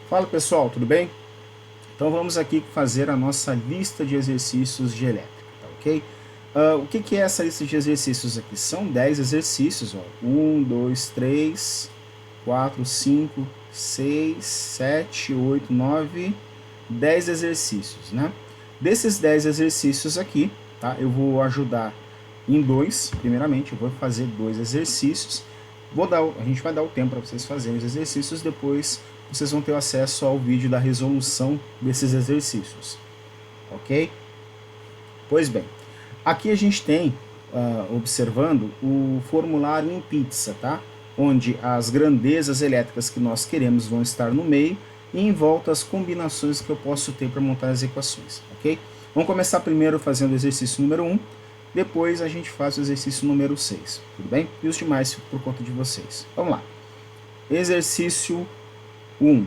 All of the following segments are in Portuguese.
Fala pessoal, tudo bem? Então vamos aqui fazer a nossa lista de exercícios de elétrica, tá ok? O que é essa lista de exercícios aqui? São 10 exercícios, ó. 1, 2, 3, 4, 5, 6, 7, 8, 9, 10 exercícios, né? Desses 10 exercícios aqui, tá? Eu vou ajudar em dois, primeiramente, eu vou fazer dois exercícios. A gente vai dar o tempo para vocês fazerem os exercícios, depois vocês vão ter acesso ao vídeo da resolução desses exercícios, ok? Pois bem, aqui a gente tem, observando, o formulário em pizza, tá? Onde as grandezas elétricas que nós queremos vão estar no meio e em volta as combinações que eu posso ter para montar as equações, ok? Vamos começar primeiro fazendo o exercício número 1, depois a gente faz o exercício número 6, tudo bem? E os demais ficam por conta de vocês. Vamos lá. Exercício 1.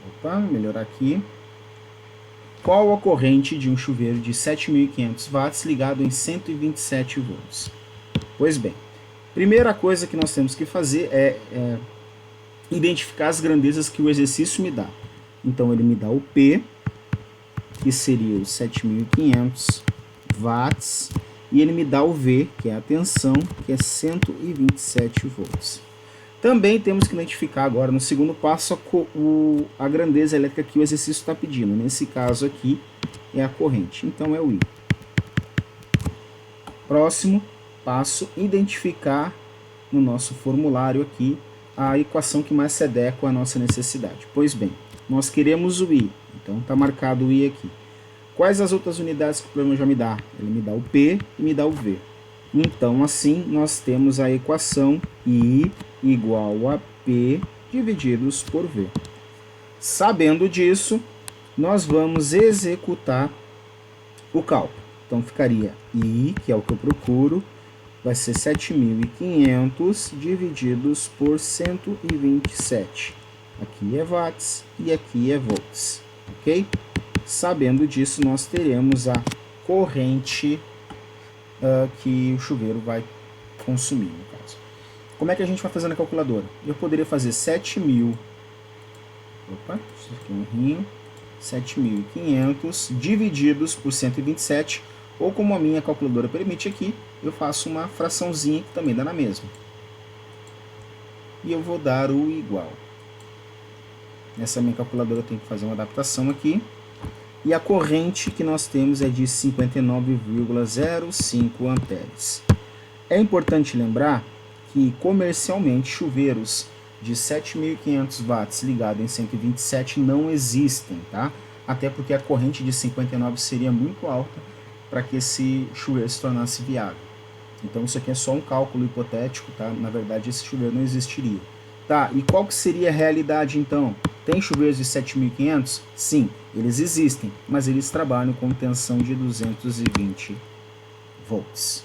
Opa, melhorar aqui. Qual a corrente de um chuveiro de 7.500 watts ligado em 127 volts? Pois bem, primeira coisa que nós temos que fazer é identificar as grandezas que o exercício me dá. Então ele me dá o P, que seria os 7.500 watts, e ele me dá o V, que é a tensão, que é 127 volts. Também temos que identificar agora, no segundo passo, a grandeza elétrica que o exercício está pedindo. Nesse caso aqui, é a corrente. Então, é o I. Próximo passo, identificar no nosso formulário aqui a equação que mais se adequa à nossa necessidade. Pois bem, nós queremos o I. Então, está marcado o I aqui. Quais as outras unidades que o problema já me dá? Ele me dá o P e me dá o V. Então, assim, nós temos a equação I igual a P divididos por V. Sabendo disso, nós vamos executar o cálculo. Então, ficaria I, que é o que eu procuro, vai ser 7.500 divididos por 127. Aqui é watts e aqui é volts, ok? Sabendo disso, nós teremos a corrente que o chuveiro vai consumir, no caso. Como é que a gente vai fazer na calculadora? Eu poderia fazer 7.000, opa, isso aqui é um rinho, 7.500 divididos por 127, ou como a minha calculadora permite aqui, eu faço uma fraçãozinha que também dá na mesma. E eu vou dar o igual. Nessa minha calculadora eu tenho que fazer uma adaptação aqui. E a corrente que nós temos é de 59,05 amperes. É importante lembrar que comercialmente chuveiros de 7.500 watts ligados em 127 não existem, tá? Até porque a corrente de 59 seria muito alta para que esse chuveiro se tornasse viável. Então isso aqui é só um cálculo hipotético, tá? Na verdade esse chuveiro não existiria. Tá, e qual que seria a realidade então? Tem chuveiros de 7.500? Sim, eles existem, mas eles trabalham com tensão de 220 volts.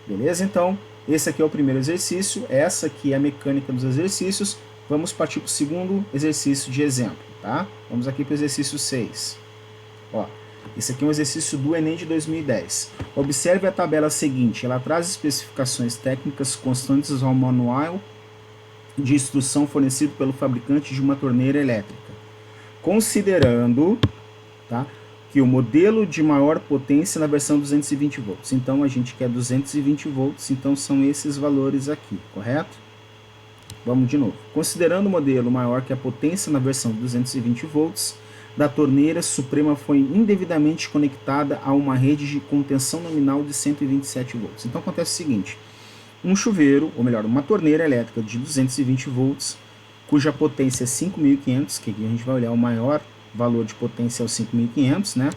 Beleza? Então, esse aqui é o primeiro exercício, essa aqui é a mecânica dos exercícios. Vamos partir para o segundo exercício de exemplo, tá? Vamos aqui para o exercício 6. Ó, esse aqui é um exercício do Enem de 2010. Observe a tabela seguinte, ela traz especificações técnicas constantes ao manual de instrução fornecido pelo fabricante de uma torneira elétrica, considerando, tá, que o modelo de maior potência na versão 220 volts. Então a gente quer 220 volts, então são esses valores aqui, correto? Vamos de novo. Considerando o modelo maior que a potência na versão 220 volts, da torneira suprema foi indevidamente conectada a uma rede de contenção nominal de 127 volts. Então acontece o seguinte, um chuveiro, ou melhor, uma torneira elétrica de 220 volts, cuja potência é 5.500, que aqui a gente vai olhar o maior valor de potência é o 5.500, né?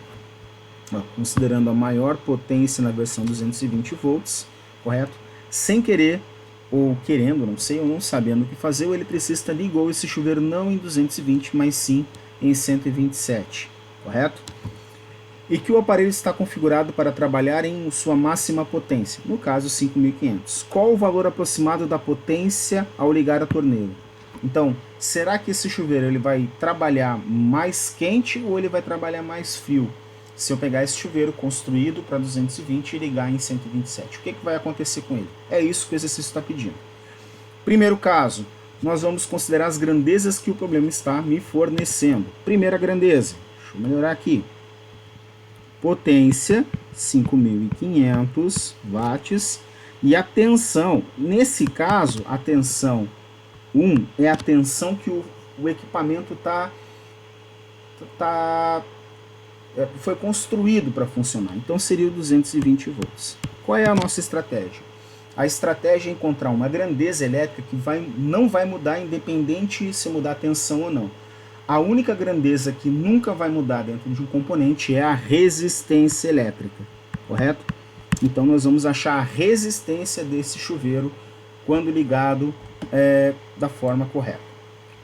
Considerando a maior potência na versão 220 volts, correto? Sem querer, ou querendo, não sei, ou não sabendo o que fazer, o eletricista ligou esse chuveiro não em 220, mas sim em 127, correto? E que o aparelho está configurado para trabalhar em sua máxima potência, no caso 5.500. Qual o valor aproximado da potência ao ligar a torneira? Então, será que esse chuveiro ele vai trabalhar mais quente ou ele vai trabalhar mais frio? Se eu pegar esse chuveiro construído para 220 e ligar em 127, o que vai acontecer com ele? É isso que o exercício está pedindo. Primeiro caso, nós vamos considerar as grandezas que o problema está me fornecendo. Primeira grandeza, deixa eu melhorar aqui. Potência, 5.500 watts. E a tensão, nesse caso, a tensão 1 é a tensão que o equipamento foi construído para funcionar. Então seria o 220 volts. Qual é a nossa estratégia? A estratégia é encontrar uma grandeza elétrica que não vai mudar independente se mudar a tensão ou não. A única grandeza que nunca vai mudar dentro de um componente é a resistência elétrica, correto? Então nós vamos achar a resistência desse chuveiro quando ligado da forma correta.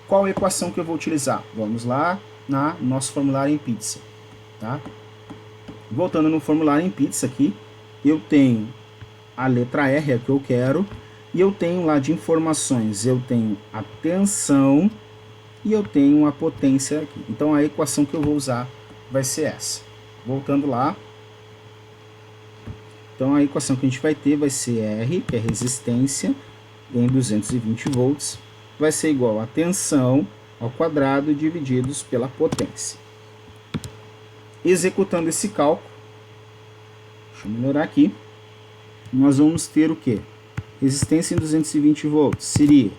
Qual a equação que eu vou utilizar? Vamos lá no nosso formulário em pizza. Tá? Voltando no formulário em pizza aqui, eu tenho a letra R, é que eu quero, e eu tenho lá de informações, eu tenho a tensão e eu tenho a potência aqui. Então a equação que eu vou usar vai ser essa. Voltando lá, então a equação que a gente vai ter vai ser R, que é resistência, em 220 volts, vai ser igual a tensão ao quadrado divididos pela potência. Executando esse cálculo, deixa eu melhorar aqui, nós vamos ter o que? Resistência em 220 volts seria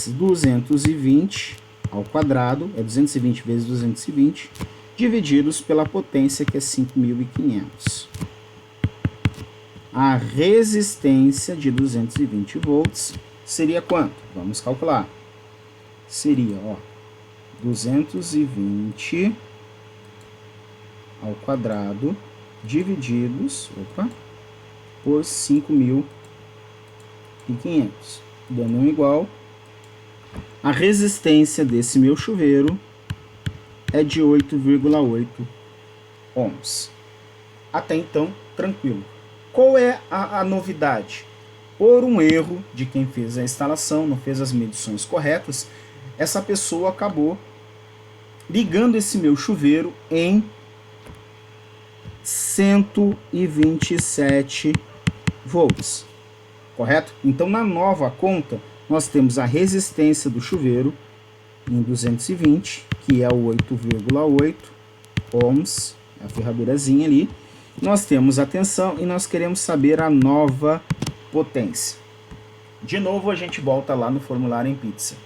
220 ao quadrado, é 220 vezes 220, divididos pela potência, que é 5.500. A resistência de 220 volts seria quanto? Vamos calcular. Seria, 220 ao quadrado divididos por 5.500, dando um igual. A resistência desse meu chuveiro é de 8,8 ohms. Até então, tranquilo. Qual é a novidade? Por um erro de quem fez a instalação, não fez as medições corretas, essa pessoa acabou ligando esse meu chuveiro em 127 volts, correto? Então na nova conta nós temos a resistência do chuveiro em 220, que é o 8,8 ohms, a ferradurazinha ali. Nós temos a tensão e nós queremos saber a nova potência. De novo a gente volta lá no formulário em pizza.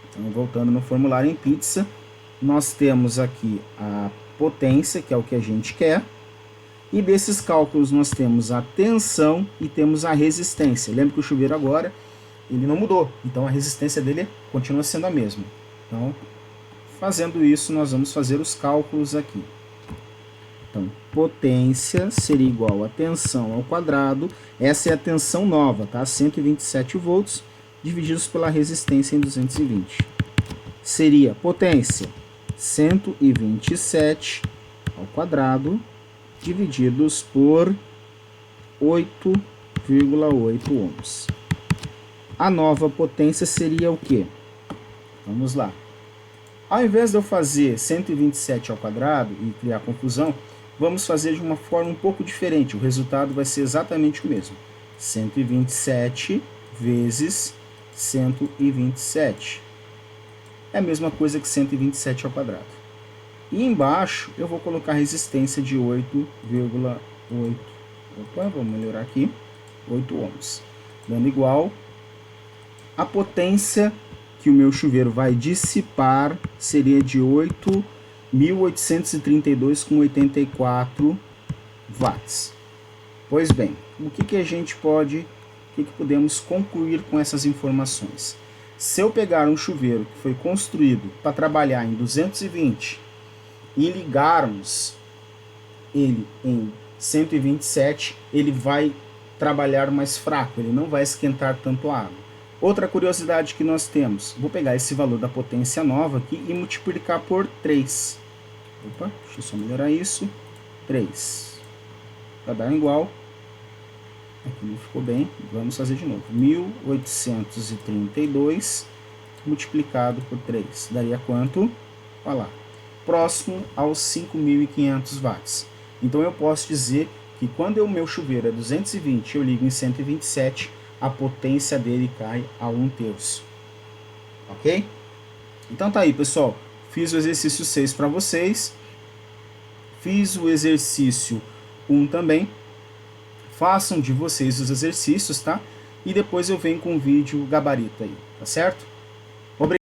Então voltando no formulário em pizza, nós temos aqui a potência, que é o que a gente quer, e desses cálculos nós temos a tensão e temos a resistência. Lembra que o chuveiro agora ele não mudou, então a resistência dele continua sendo a mesma. Então, fazendo isso, nós vamos fazer os cálculos aqui. Então, potência seria igual a tensão ao quadrado, essa é a tensão nova, tá? 127 volts divididos pela resistência em 220. Seria potência 127 ao quadrado divididos por 8,8 ohms. A nova potência seria o quê? Vamos lá. Ao invés de eu fazer 127 ao quadrado e criar confusão, vamos fazer de uma forma um pouco diferente. O resultado vai ser exatamente o mesmo. 127 vezes 127. É a mesma coisa que 127 ao quadrado. E embaixo eu vou colocar a resistência de 8,8. Opa, vamos melhorar aqui. 8 ohms. Dando igual. A potência que o meu chuveiro vai dissipar seria de 8.832,84 watts. Pois bem, o que a gente pode, o que podemos concluir com essas informações? Se eu pegar um chuveiro que foi construído para trabalhar em 220 e ligarmos ele em 127, ele vai trabalhar mais fraco, ele não vai esquentar tanto a água. Outra curiosidade que nós temos, vou pegar esse valor da potência nova aqui e multiplicar por 3. Opa, deixa eu só melhorar isso. 3. Para dar igual. Aqui não ficou bem, vamos fazer de novo. 1832 multiplicado por 3. Daria quanto? Olha lá. Próximo aos 5.500 watts. Então eu posso dizer que quando o meu chuveiro é 220 eu ligo em 127, a potência dele cai a 1/3. Ok? Então tá aí, pessoal. Fiz o exercício 6 para vocês. Fiz o exercício 1 também. Façam de vocês os exercícios, tá? E depois eu venho com um vídeo gabarito aí, tá certo?